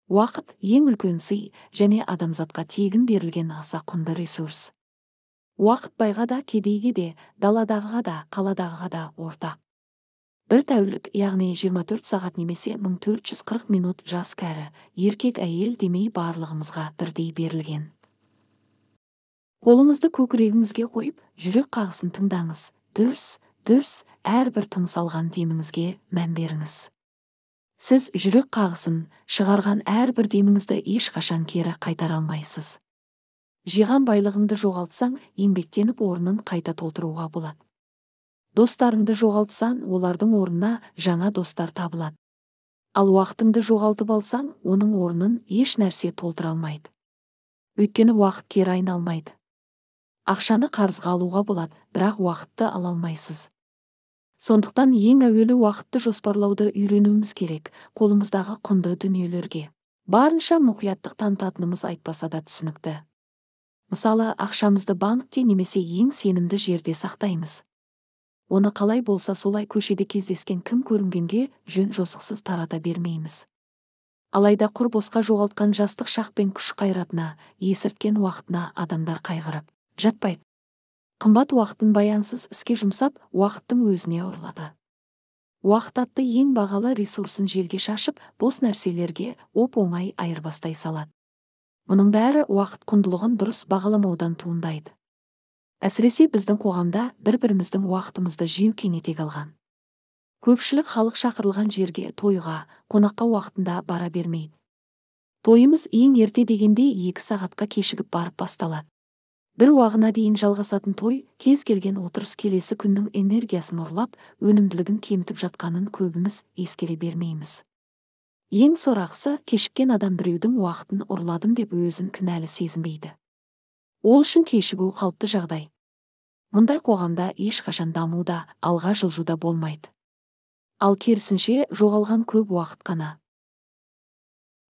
Уақыт ең үлкен сый және адамзатқа тегін берілген аса құнды ресурс. Уақыт байға да, кедейге де, даладағыға да, қаладағыға да ортақ. Бір тәулік, яғни 24 сағат немесе 1440 минут жас кәрі, еркек әйел демей барлығымызға бірдей берілген. Қолыңызды көкірегіңізге қойып, жүрек қағысын тыңдаңыз. Дүрс, әрбір тыныс алған деміңізге мән беріңіз. Сіз жүрек қағысын шығарған әрбір деміңізді ешқашан кері қайтара алмайсыз. Жиған байлығыңды жоғалтсаң, еңбектеніп орнын қайта толтыруға болады. Достарыңды жоғалтсаң, олардың орнына жаңа достар табылады. Ал уақытыңды жоғалтып алсаң, оның орнын еш нәрсе толтыра алмайды. Өйткені уақыт кері айналмайды. Ақшаны қарызға алуға болады, бірақ уақытты ала алмайсыз. Сондықтан ең әуелі уақытты жоспарлауды үйренуіміз керек, қолымыздағы құнды дүниелерге. Барынша мұқияттық танытатынымыз айтпаса да түсінікті. Мысалы, ақшамызды банкте немесе ең сенімді жерде сақтаймыз. Оны қалай болса солай көшеде кездескен кім көрінгенге жөн жосықсыз тарата бермейміз. Алайда құр босқа жоғалтқан жастық шақ пен күш қайратына, есірткен уақытына адамдар қайғырып жатпайды. Қымбат уақытын баянсыз іске жұмсап, уақыттың өзіне ұрлады. Уақыт атты ең бағалы ресурсын желге шашып, бос нәрселерге оп-оңай айырбастай салады. Мұның бәрі уақыт құндылығын дұрыс бағаламаудан туындайды. Әсіресе біздің қоғамда бір-біріміздің уақытымызды жеу кеңете қалған. Көпшілік халық шақырылған жерге, тойға, қонаққа уақытында бара бермейді. Тойымыз ең ерте дегенде 2 сағатқа кешігіп барып басталады. Бір уағына дейін жалғасатын той, кез келген отырыс келесі күннің энергиясын ұрлап, өнімділігін кемітіп жатқанын көбіміз ескере бермейміз. Ең сорақысы, кешіккен адам біреудің уақытын ұрладым деп өзін кінәлі сезінбейді. Ол үшін кешігу қалыпты жағдай. Мұндай қоғамда ешқашан дамуда, алға жылжуда болмайды. Ал керісінше жоғалған көп уақыт қана.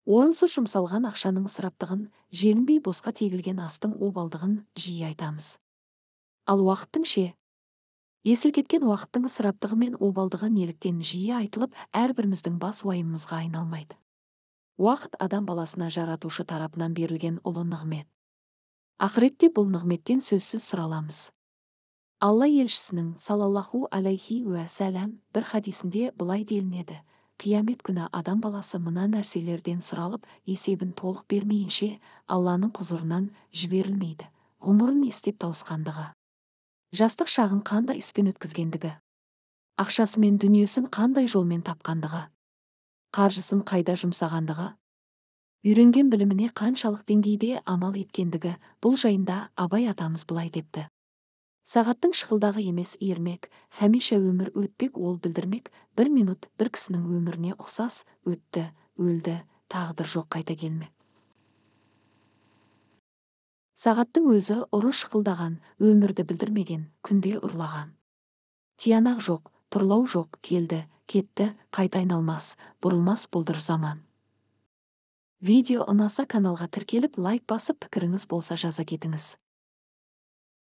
Орынсыз жұмсалған ақшаның ысыраптығын, желінбей босқа тегілген астың обалдығын жиі айтамыз. Ал уақыттың ше? Есіл кеткен уақыттың ысыраптығы мен обалдығы неліктен жиі айтылып, әрбіріміздің бас уайымымызға айналмайды. Уақыт адам баласына жаратушы тарапынан берілген ұлы нығмет. Ақыретте бұл нығметтен сөзсіз сұраламыз. Алла елшісінің салаллаху алейхи уә сәләм бір хадисінде былай делінеді: қиямет күні адам баласы мына нәрселерден сұралып, есебін толық бермейінше Алланың құзырынан жіберілмейді. Ғұмырын естеп тауысқандығы, жастық шағын қандай іспен өткізгендігі, ақшасы мен дүниесін қандай жолмен тапқандығы, қаржысын қайда жұмсағандығы, үйренген біліміне қаншалық деңгейде амал еткендігі, бұл жайында Абай атамыз былай депті: сағаттың шықылдағы емес ермек, хәмиша өмір өтпек ол білдірмек, 1 минут бір кісінің өміріне ұқсас, өтті, өлді, тағдыр жоқ қайта келмек. Сағаттың өзі ұры шықылдаған, өмірді білдірмеген, күнде ұрлаған. Тиянақ жоқ, тұрлау жоқ, келді, кетті, қайта айналмас, бұрылмас бұлдыр заман. Видео ұнаса каналға тіркеліп, лайк басып, пікіріңіз болса жаза кетіңіз.